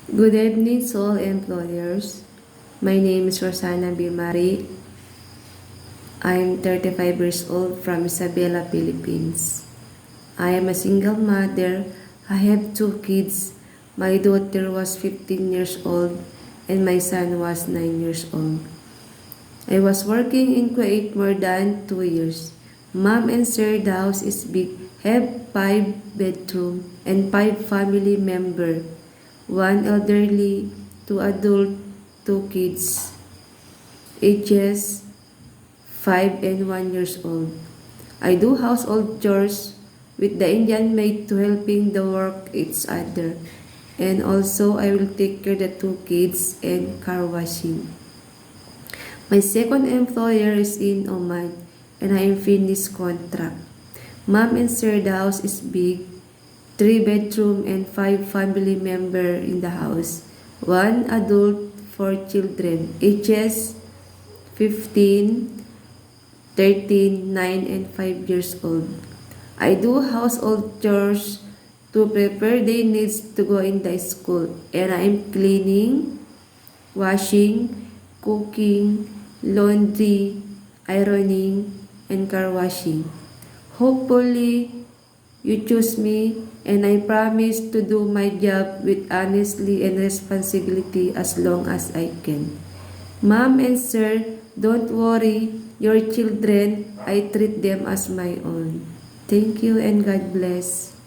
Good evening to all employers. My name is Rosana Bimari. I'm 35 years old from Isabela, Philippines. I am a single mother. I have two kids. My daughter was 15 years old and my son was 9 years old. I was working in Kuwait more than 2 years. Mom and sir, the house is big. Have 5 bedroom and 5 family member. One elderly, 2 adult, 2 kids, ages 5 and 1 years old. I do household chores with the Indian maid to helping the work each other. And also I will take care the 2 kids and car washing. My second employer is in Oman and I am finished contract. Mom and sir, the house is big. 3 bedroom and 5 family member in the house. 1 adult, 4 children, ages 15, 13, 9, and 5 years old. I do household chores to prepare their needs to go in the school. And I am cleaning, washing, cooking, laundry, ironing, and car washing. Hopefully, you choose me and I promise to do my job with honesty and responsibility as long as I can. Mom and sir, don't worry, your children, I treat them as my own. Thank you and God bless.